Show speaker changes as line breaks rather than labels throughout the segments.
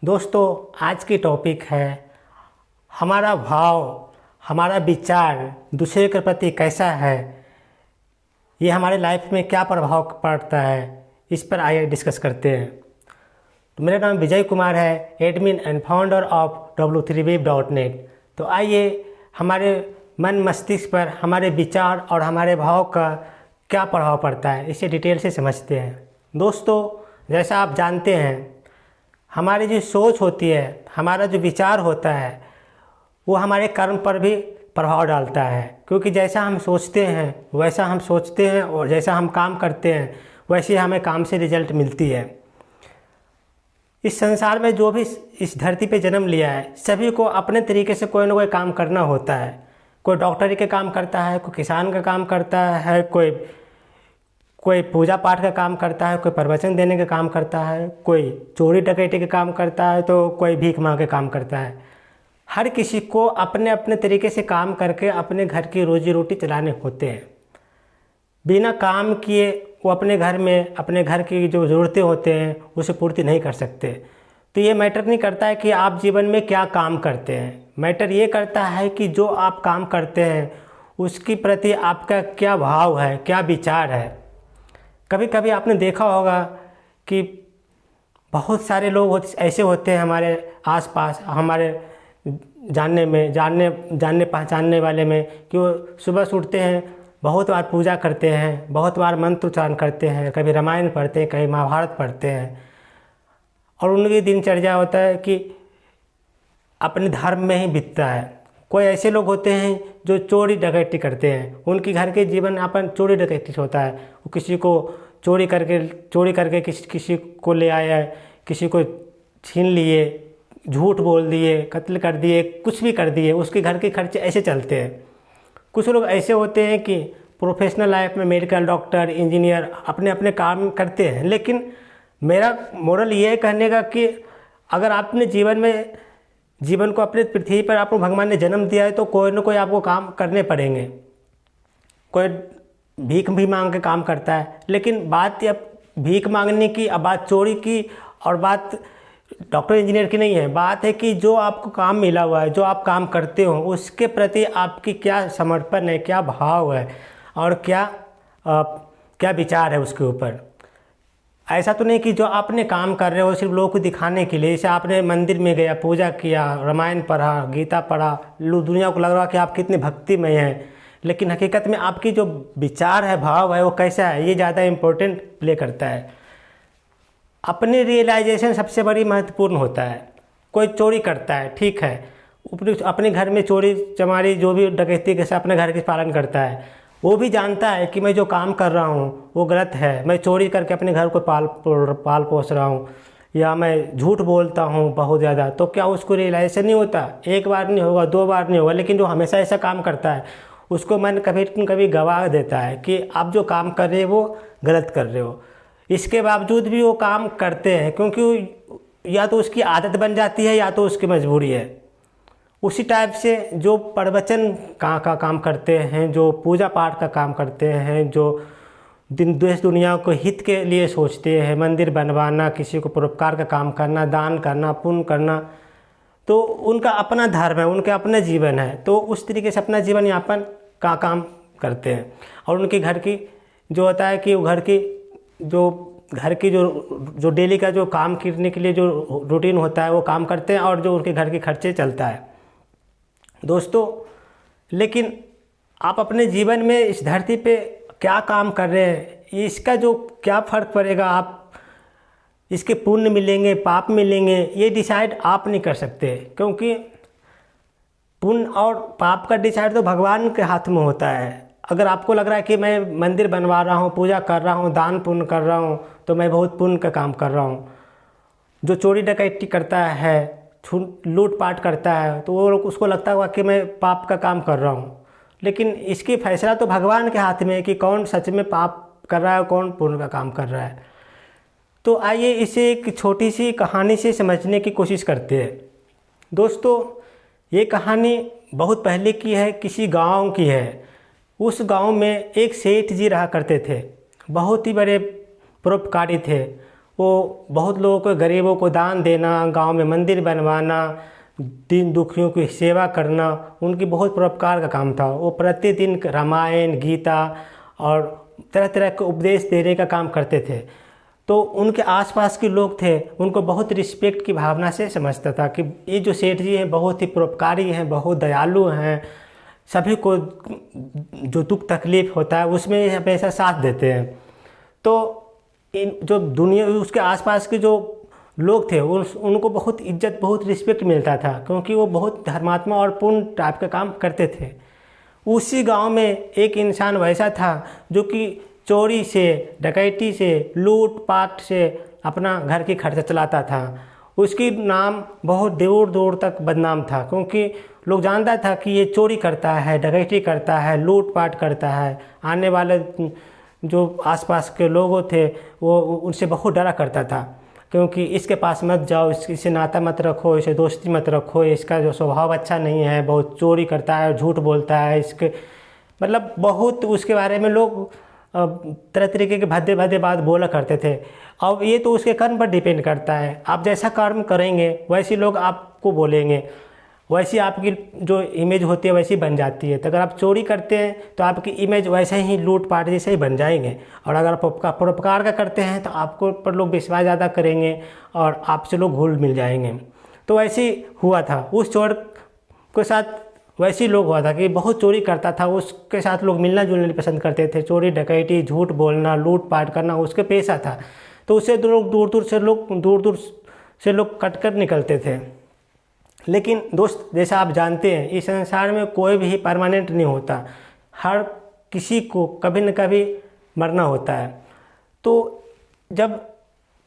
दोस्तों, आज की टॉपिक है हमारा भाव, हमारा विचार दूसरे के प्रति कैसा है, ये हमारे लाइफ में क्या प्रभाव पड़ता है, इस पर आइए डिस्कस करते हैं। तो मेरा नाम विजय कुमार है, admin and founder of w3web.net। तो आइए हमारे मन मस्तिष्क पर हमारे विचार और हमारे भाव का क्या प्रभाव पड़ता है, इसे डिटेल से समझते हैं। दोस्तों, जैसा आप जानते हैं, हमारी जो सोच होती है, हमारा जो विचार होता है, वो हमारे कर्म पर भी प्रभाव डालता है। क्योंकि जैसा हम सोचते हैं वैसा हम सोचते हैं, और जैसा हम काम करते हैं वैसे हमें काम से रिजल्ट मिलती है। इस संसार में जो भी इस धरती पे जन्म लिया है, सभी को अपने तरीके से कोई ना कोई काम करना होता है। कोई डॉक्टरी के काम करता है, कोई किसान का काम करता है, कोई पूजा पाठ का काम करता है, कोई प्रवचन देने का काम करता है, कोई चोरी डकैती का काम करता है, तो कोई भीख मांग के काम करता है। हर किसी को अपने अपने तरीके से काम करके अपने घर की रोजी रोटी चलाने होते हैं। बिना काम किए वो अपने घर में अपने घर की जो ज़रूरतें होते हैं उसे पूर्ति नहीं कर सकते। तो ये मैटर नहीं करता है कि आप जीवन में क्या काम करते हैं, मैटर ये करता है कि जो आप काम करते हैं उसके प्रति आपका क्या भाव है, क्या विचार है। कभी कभी आपने देखा होगा कि बहुत सारे लोग ऐसे होते हैं हमारे आसपास, हमारे जानने पहचानने वाले में, कि वो सुबह से उठते हैं, बहुत बार पूजा करते हैं, बहुत बार मंत्र उच्चारण करते हैं, कभी रामायण पढ़ते हैं, कभी महाभारत पढ़ते हैं, और उनकी दिनचर्या होता है कि अपने धर्म में ही बीतता है। कोई ऐसे लोग होते हैं जो चोरी डकैती करते हैं, उनकी घर के जीवन यापन चोरी डकैती से होता है। वो किसी को चोरी करके किसी को ले आया, किसी को छीन लिए, झूठ बोल दिए, कत्ल कर दिए, कुछ भी कर दिए, उसके घर के खर्चे ऐसे चलते हैं। कुछ लोग ऐसे होते हैं कि प्रोफेशनल लाइफ में मेडिकल, डॉक्टर, इंजीनियर अपने अपने काम करते हैं। लेकिन मेरा मोरल ये है कहने का कि अगर आपने जीवन को अपने पृथ्वी पर आपको भगवान ने जन्म दिया है, तो कोई ना कोई आपको काम करने पड़ेंगे। कोई भीख भी मांग के काम करता है, लेकिन बात अब भीख मांगने की, अब बात चोरी की और बात डॉक्टर इंजीनियर की नहीं है। बात है कि जो आपको काम मिला हुआ है, जो आप काम करते हो, उसके प्रति आपकी क्या समर्पण है, क्या भाव है, और क्या विचार है उसके ऊपर। ऐसा तो नहीं कि जो आपने काम कर रहे हो सिर्फ लोगों को दिखाने के लिए। जैसे आपने मंदिर में गया, पूजा किया, रामायण पढ़ा, गीता पढ़ा, दुनिया को लग रहा कि आप कितने भक्तिमय हैं, लेकिन हकीकत में आपकी जो विचार है, भाव है, वो कैसा है, ये ज़्यादा इम्पोर्टेंट प्ले करता है। अपनी रियलाइजेशन सबसे बड़ी महत्वपूर्ण होता है। कोई चोरी करता है, ठीक है, अपने घर में चोरी चमारी जो भी डकैती के साथ अपने घर के पालन करता है, वो भी जानता है कि मैं जो काम कर रहा हूँ वो गलत है। मैं चोरी करके अपने घर को पाल पोस रहा हूँ, या मैं झूठ बोलता हूँ बहुत ज़्यादा, तो क्या उसको रियलाइजेशन नहीं होता? एक बार नहीं होगा, दो बार नहीं होगा, लेकिन जो हमेशा ऐसा काम करता है उसको मन कभी न कभी गवाह देता है कि आप जो काम कर रहे हो वो गलत कर रहे हो। इसके बावजूद भी वो काम करते हैं, क्योंकि या तो उसकी आदत बन जाती है या तो उसकी मजबूरी है। उसी टाइप से जो प्रवचन का काम करते हैं, जो पूजा पाठ का काम करते हैं, जो देश दुनिया को हित के लिए सोचते हैं, मंदिर बनवाना, किसी को परोपकार का काम करना, दान करना, पुण्य करना, तो उनका अपना धर्म है, उनका अपना जीवन है। तो उस तरीके से अपना जीवन यापन का काम करते हैं। और उनके घर की जो होता है कि वो घर की जो डेली का जो काम करने के लिए जो रूटीन होता है वो काम करते हैं, और जो उनके घर के खर्चे चलता है। दोस्तों, लेकिन आप अपने जीवन में इस धरती पे क्या काम कर रहे हैं, इसका जो क्या फ़र्क पड़ेगा, आप इसके पुण्य मिलेंगे, पाप मिलेंगे, ये डिसाइड आप नहीं कर सकते। क्योंकि पुण्य और पाप का डिसाइड तो भगवान के हाथ में होता है। अगर आपको लग रहा है कि मैं मंदिर बनवा रहा हूँ, पूजा कर रहा हूँ, दान पुण्य कर रहा हूँ, तो मैं बहुत पुण्य का काम कर रहा हूँ। जो चोरी डकैती करता है, लूट पाट करता है, तो वो उसको लगता होगा कि मैं पाप का काम कर रहा हूँ। लेकिन इसकी फैसला तो भगवान के हाथ में है कि कौन सच में पाप कर रहा है, कौन पुण्य का काम कर रहा है। तो आइए इसे एक छोटी सी कहानी से समझने की कोशिश करते हैं। दोस्तों, ये कहानी बहुत पहले की है, किसी गांव की है। उस गांव में एक सेठ जी रहा करते थे, बहुत ही बड़े परोपकारी थे। वो बहुत लोगों को, गरीबों को दान देना, गांव में मंदिर बनवाना, दीन दुखियों की सेवा करना, उनकी बहुत परोपकार का काम था। वो प्रतिदिन रामायण, गीता और तरह तरह के उपदेश देने का काम करते थे। तो उनके आसपास के लोग थे, उनको बहुत रिस्पेक्ट की भावना से समझता था कि ये जो सेठ जी हैं बहुत ही परोपकारी हैं, बहुत दयालु हैं, सभी को जो दुख तकलीफ होता है उसमें ये हमेशा साथ देते हैं। तो इन जो दुनिया, उसके आसपास के जो लोग थे उनको बहुत इज्जत, बहुत रिस्पेक्ट मिलता था, क्योंकि वो बहुत धर्मात्मा और पुण्य टाइप का काम करते थे। उसी गांव में एक इंसान वैसा था जो कि चोरी से, डकैती से, लूट पाट से अपना घर की खर्चा चलाता था। उसकी नाम बहुत दूर दूर तक बदनाम था, क्योंकि लोग जानता था कि ये चोरी करता है, डकैती करता है, लूट पाट करता है। आने वाले जो आसपास के लोग थे वो उनसे बहुत डरा करता था, क्योंकि इसके पास मत जाओ, इससे नाता मत रखो, इसे दोस्ती मत रखो, इसका जो स्वभाव अच्छा नहीं है, बहुत चोरी करता है, झूठ बोलता है, इसके मतलब बहुत उसके बारे में लोग तरह तरीके के भद्दे भद्दे बात बोला करते थे। अब ये तो उसके कर्म पर डिपेंड करता है, आप जैसा कर्म करेंगे वैसे लोग आपको बोलेंगे, वैसी आपकी जो इमेज होती है वैसी बन जाती है। तो अगर आप चोरी करते हैं तो आपकी इमेज वैसे ही लूट पाट जैसे ही बन जाएंगे, और अगर आप परोपकार का करते हैं तो आपको पर लोग विश्वास ज़्यादा करेंगे और आपसे लोग घुल मिल जाएंगे। तो वैसे हुआ था उस चोर के साथ, वैसे लोग हुआ था कि बहुत चोरी करता था, उसके साथ लोग मिलना जुलना पसंद करते थे। चोरी डकैती, झूठ बोलना, लूट पाट करना उसके पेशा था। तो उससे दूर दूर से लोग कट कर निकलते थे। लेकिन दोस्त, जैसा आप जानते हैं इस संसार में कोई भी परमानेंट नहीं होता, हर किसी को कभी न कभी मरना होता है। तो जब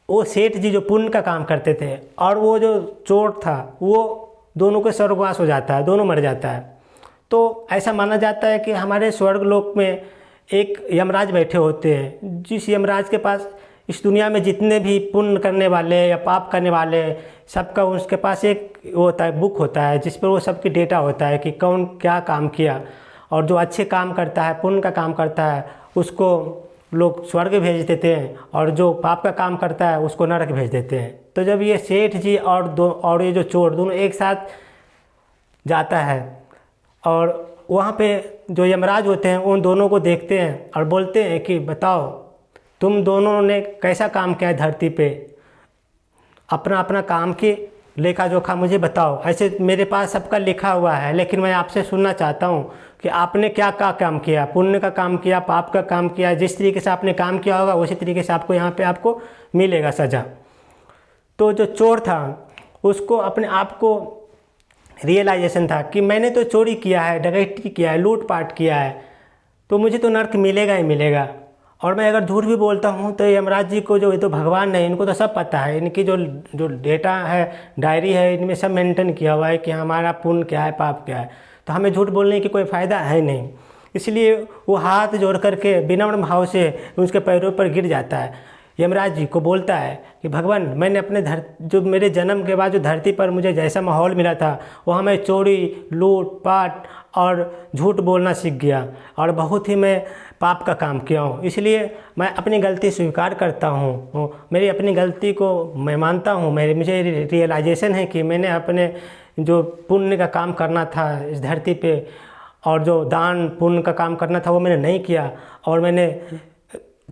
वो सेठ जी जो पुण्य का काम करते थे और वो जो चोर था, वो दोनों के स्वर्गवास हो जाता है, दोनों मर जाता है। तो ऐसा माना जाता है कि हमारे स्वर्ग लोक में एक यमराज बैठे होते हैं, जिस यमराज के पास इस दुनिया में जितने भी पुण्य करने वाले या पाप करने वाले सबका, उसके पास एक वो होता है, बुक होता है, जिस पर वो सबकी डेटा होता है कि कौन क्या काम किया। और जो अच्छे काम करता है, पुण्य का काम करता है, उसको लोग स्वर्ग भेज देते हैं, और जो पाप का काम करता है उसको नरक भेज देते हैं। तो जब ये सेठ जी और ये जो चोर दोनों एक साथ जाता है, और वहाँ पे जो यमराज होते हैं उन दोनों को देखते हैं और बोलते हैं कि बताओ तुम दोनों ने कैसा काम किया है धरती पे, अपना अपना काम की लेखा जोखा मुझे बताओ। ऐसे मेरे पास सबका लिखा हुआ है, लेकिन मैं आपसे सुनना चाहता हूँ कि आपने क्या क्या काम किया, पुण्य का काम किया, पाप का काम किया। जिस तरीके से आपने काम किया होगा उसी तरीके से आपको यहाँ पे आपको मिलेगा सज़ा। तो जो चोर था उसको अपने आप को रियलाइजेशन था कि मैंने तो चोरी किया है, डकैती किया है, लूट पाट किया है, तो मुझे तो नर्क मिलेगा ही मिलेगा। और मैं अगर झूठ भी बोलता हूँ तो यमराज जी को, जो ये तो भगवान है, इनको तो सब पता है, इनकी जो डेटा है, डायरी है, इनमें सब मेंटेन किया हुआ है कि हमारा पुण्य क्या है, पाप क्या है। तो हमें झूठ बोलने की कोई फ़ायदा है नहीं। इसलिए वो हाथ जोड़ करके विनम्र भाव से उसके पैरों पर गिर जाता है, यमराज जी को बोलता है कि भगवान, मैंने अपने जो मेरे जन्म के बाद जो धरती पर मुझे जैसा माहौल मिला था वहाँ मैं चोरी, लूट पाट और झूठ बोलना सीख गया, और बहुत ही मैं पाप का काम किया हूँ। इसलिए मैं अपनी गलती स्वीकार करता हूँ, मेरी अपनी गलती को मैं मानता हूँ। मुझे रियलाइजेशन है कि मैंने अपने जो पुण्य का काम करना था इस धरती पे, और जो दान पुण्य का काम करना था वो मैंने नहीं किया, और मैंने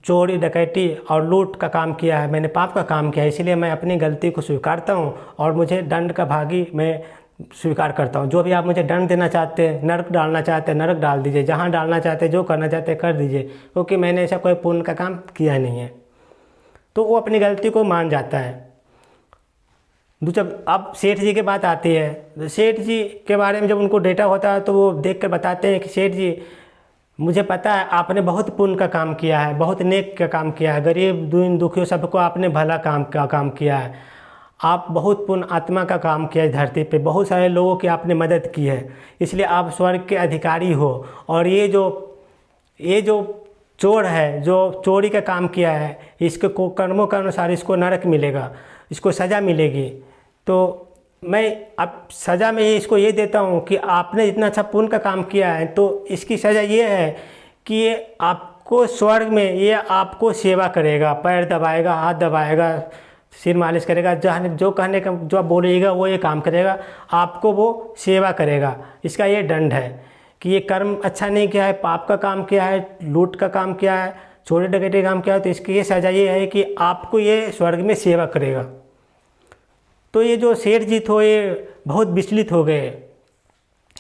चोरी डकैती और लूट का काम किया है, मैंने पाप का काम किया है। इसलिए मैं अपनी गलती को स्वीकारता हूँ और मुझे दंड का भागी मैं स्वीकार करता हूँ। जो भी आप मुझे दंड देना चाहते हैं, नरक डालना चाहते हैं नरक डाल दीजिए, जहाँ डालना चाहते हैं, जो करना चाहते हैं कर दीजिए, क्योंकि मैंने ऐसा कोई पुण्य का काम किया नहीं है। तो वो अपनी गलती को मान जाता है। जब अब सेठ जी की बात आती है, तो सेठ जी के बारे में जब उनको डेटा होता है तो वो देख कर बताते हैं कि सेठ जी, मुझे पता है आपने बहुत पुण्य का काम किया है, बहुत नेक का काम किया है, गरीब दीन दुखियों सबको आपने भला काम किया है, आप बहुत पुण्य आत्मा का काम किया है धरती पे, बहुत सारे लोगों की आपने मदद की है, इसलिए आप स्वर्ग के अधिकारी हो। और ये जो चोर है, जो चोरी का काम किया है, इसके कर्मों के अनुसार इसको नरक मिलेगा, इसको सज़ा मिलेगी। तो मैं अब सज़ा में इसको ये देता हूँ कि आपने इतना अच्छा पुण्य का काम किया है, तो इसकी सज़ा ये है कि ये आपको स्वर्ग में ये आपको सेवा करेगा, पैर दबाएगा, हाथ दबाएगा, सिर मालिश करेगा, जो कहने का जो आप बोलिएगा वो ये काम करेगा, आपको वो सेवा करेगा। इसका ये दंड है कि ये कर्म अच्छा नहीं किया है, पाप का काम किया है, लूट का काम किया है, चोरी डकैती का काम किया है, तो इसकी ये सज़ा ये है कि आपको ये स्वर्ग में सेवा करेगा। तो ये जो सेठ जी थे ये बहुत विचलित हो गए।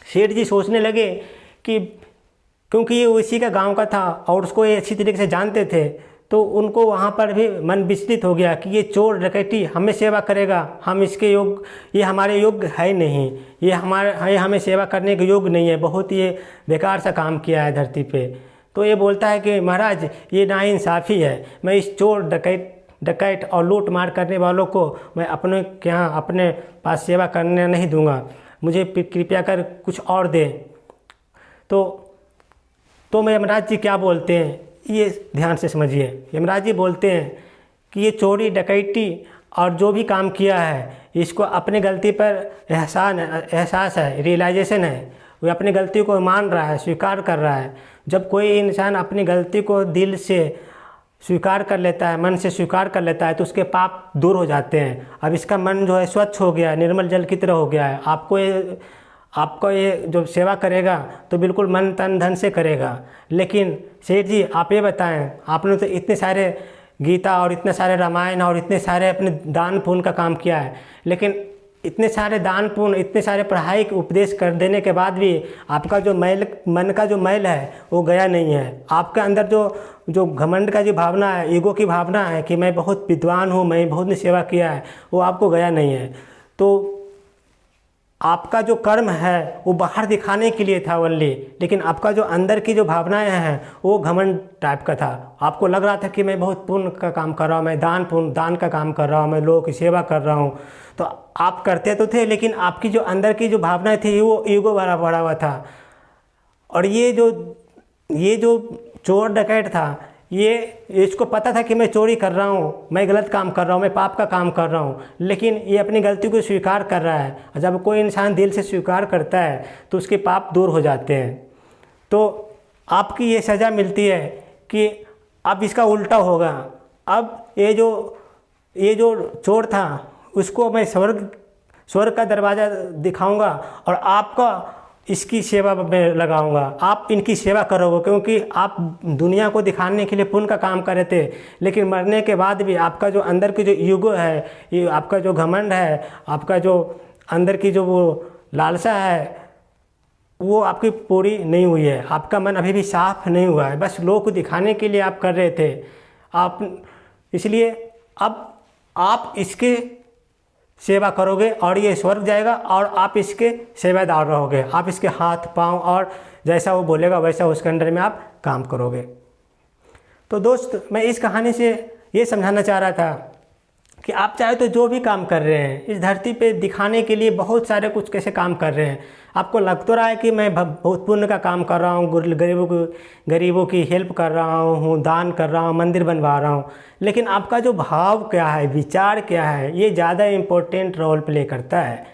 सेठ जी सोचने लगे कि क्योंकि ये उसी का गांव का था और उसको ये अच्छी तरीके से जानते थे, तो उनको वहाँ पर भी मन विचलित हो गया कि ये चोर डकैती हमें सेवा करेगा, हम इसके योग्य, ये हमारे योग्य है नहीं, ये हमें सेवा करने के योग्य नहीं है, बहुत ये बेकार सा काम किया है धरती पे। तो ये बोलता है कि महाराज ये नाइंसाफ़ी है, मैं इस चोर डकैत और लूट मार करने वालों को मैं अपने यहाँ अपने पास सेवा करने नहीं दूंगा, मुझे कृपया कर कुछ और दे। तो मैं यमराज जी क्या बोलते हैं ये ध्यान से समझिए। यमराज जी बोलते हैं कि ये चोरी डकैती और जो भी काम किया है इसको अपने गलती पर एहसास है, रियलाइजेशन है, वो अपनी गलती को मान रहा है, स्वीकार कर रहा है। जब कोई इंसान अपनी गलती को दिल से स्वीकार कर लेता है, मन से स्वीकार कर लेता है, तो उसके पाप दूर हो जाते हैं। अब इसका मन जो है स्वच्छ हो गया, निर्मल जल की तरह हो गया है। आपको ये जो सेवा करेगा तो बिल्कुल मन तन धन से करेगा। लेकिन सेठ जी आप ये बताएं, आपने तो इतने सारे गीता और इतने सारे रामायण और इतने सारे अपने दान पुण्य का काम किया है, लेकिन इतने सारे दान पुण्य, इतने सारे पढ़ाई के उपदेश कर देने के बाद भी आपका जो मन का जो मैल है वो गया नहीं है। आपके अंदर जो घमंड का जो भावना है, ईगो की भावना है कि मैं बहुत विद्वान हूँ, मैं बहुत ने सेवा किया है, वो आपको गया नहीं है। तो आपका जो कर्म है वो बाहर दिखाने के लिए था ओनली, लेकिन आपका जो अंदर की जो भावनाएं हैं वो घमंड टाइप का था। आपको लग रहा था कि मैं बहुत पुण्य का काम कर रहा हूँ, मैं दान का काम कर रहा हूँ, मैं लोगों की सेवा कर रहा हूँ। तो आप करते तो थे, लेकिन आपकी जो अंदर की जो भावनाएं थी वो ईगो भरा पड़ा हुआ था। और ये जो चोर डकैत था, ये इसको पता था कि मैं चोरी कर रहा हूँ, मैं गलत काम कर रहा हूँ, मैं पाप का काम कर रहा हूँ, लेकिन ये अपनी गलती को स्वीकार कर रहा है। और जब कोई इंसान दिल से स्वीकार करता है तो उसके पाप दूर हो जाते हैं। तो आपकी ये सज़ा मिलती है कि अब इसका उल्टा होगा। अब ये जो चोर था उसको मैं स्वर्ग का दरवाज़ा दिखाऊंगा और आपका इसकी सेवा में लगाऊंगा, आप इनकी सेवा करोगे, क्योंकि आप दुनिया को दिखाने के लिए पुण्य का काम कर रहे थे, लेकिन मरने के बाद भी आपका जो अंदर की जो ईगो है, ये आपका जो घमंड है, आपका जो अंदर की जो वो लालसा है, वो आपकी पूरी नहीं हुई है। आपका मन अभी भी साफ नहीं हुआ है, बस लोगों को दिखाने के लिए आप कर रहे थे। इसलिए अब आप इसके सेवा करोगे और ये स्वर्ग जाएगा और आप इसके सेवादार रहोगे, आप इसके हाथ पांव और जैसा वो बोलेगा वैसा उसके अंडर में आप काम करोगे। तो दोस्त, मैं इस कहानी से ये समझाना चाह रहा था कि आप चाहे तो जो भी काम कर रहे हैं इस धरती पे दिखाने के लिए बहुत सारे कुछ कैसे काम कर रहे हैं। आपको लग तो रहा है कि मैं बहुत पुण्य का काम कर रहा हूँ, गरीबों की हेल्प कर रहा हूँ, दान कर रहा हूँ, मंदिर बनवा रहा हूँ, लेकिन आपका जो भाव क्या है, विचार क्या है, ये ज़्यादा इम्पोर्टेंट रोल प्ले करता है।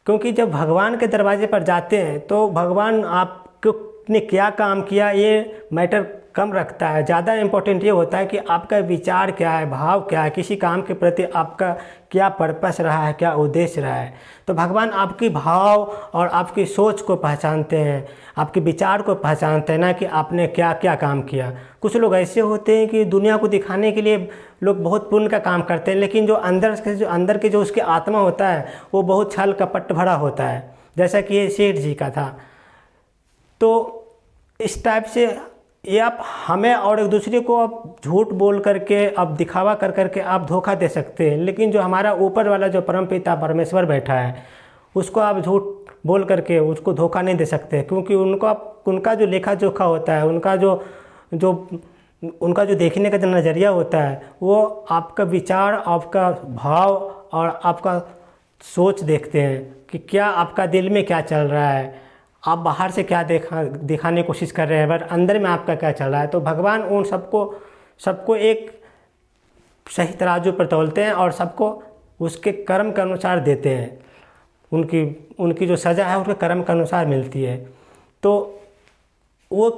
क्योंकि जब भगवान के दरवाजे पर जाते हैं तो भगवान आपको ने क्या काम किया ये मैटर कम रखता है। ज़्यादा इम्पोर्टेंट ये होता है कि आपका विचार क्या है, भाव क्या है, किसी काम के प्रति आपका क्या पर्पस रहा है, क्या उद्देश्य रहा है। तो भगवान आपकी भाव और आपकी सोच को पहचानते हैं, आपके विचार को पहचानते हैं, ना कि आपने क्या क्या काम किया। कुछ लोग ऐसे होते हैं कि दुनिया को दिखाने के लिए लोग बहुत पुण्य का काम करते हैं, लेकिन जो अंदर के जो उसकी आत्मा होता है वो बहुत छल कपट भरा होता है, जैसा कि ये सेठ जी का था। तो इस टाइप से ये आप हमें और एक दूसरे को आप झूठ बोल करके, आप दिखावा कर करके आप धोखा दे सकते हैं, लेकिन जो हमारा ऊपर वाला जो परमपिता परमेश्वर बैठा है उसको आप झूठ बोल करके उसको धोखा नहीं दे सकते। क्योंकि उनका जो लेखा जोखा होता है, उनका जो देखने का जो नज़रिया होता है वो आपका विचार, आपका भाव और आपका सोच देखते हैं कि क्या आपका दिल में क्या चल रहा है, आप बाहर से क्या दिखाने की कोशिश कर रहे हैं, बट अंदर में आपका क्या चल रहा है। तो भगवान उन सबको एक सही तराजू पर तौलते हैं और सबको उसके कर्म के अनुसार देते हैं। उनकी जो सज़ा है उसके कर्म के अनुसार मिलती है। तो वो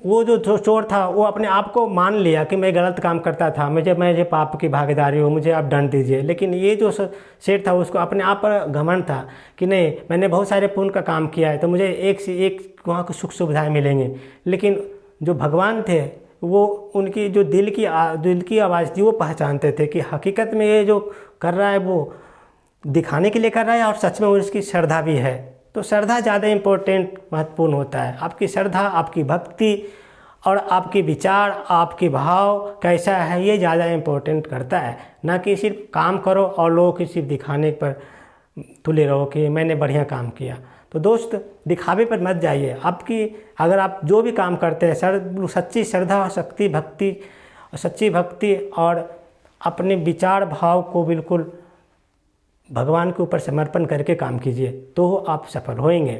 वो जो चोर था वो अपने आप को मान लिया कि मैं गलत काम करता था, मुझे पाप की भागीदारी हो, मुझे आप दंड दीजिए। लेकिन ये जो सेठ था उसको अपने आप पर घमंड था कि नहीं, मैंने बहुत सारे पुण्य का काम किया है तो मुझे एक से एक वहाँ को सुख सुविधाएं मिलेंगी। लेकिन जो भगवान थे वो उनकी जो दिल की आवाज़ थी वो पहचानते थे कि हकीकत में ये जो कर रहा है वो दिखाने के लिए कर रहा है और सच में उसकी श्रद्धा भी है। तो श्रद्धा ज़्यादा इम्पोर्टेंट महत्वपूर्ण होता है। आपकी श्रद्धा, आपकी भक्ति और आपके विचार, आपके भाव कैसा है, ये ज़्यादा इम्पोर्टेंट करता है, ना कि सिर्फ काम करो और लोगों को सिर्फ दिखाने पर तुले रहो कि मैंने बढ़िया काम किया। तो दोस्त, दिखावे पर मत जाइए। आपकी अगर आप जो भी काम करते हैं सच्ची श्रद्धा, सच्ची भक्ति और अपने विचार भाव को बिल्कुल भगवान के ऊपर समर्पण करके काम कीजिए तो आप सफल होएंगे।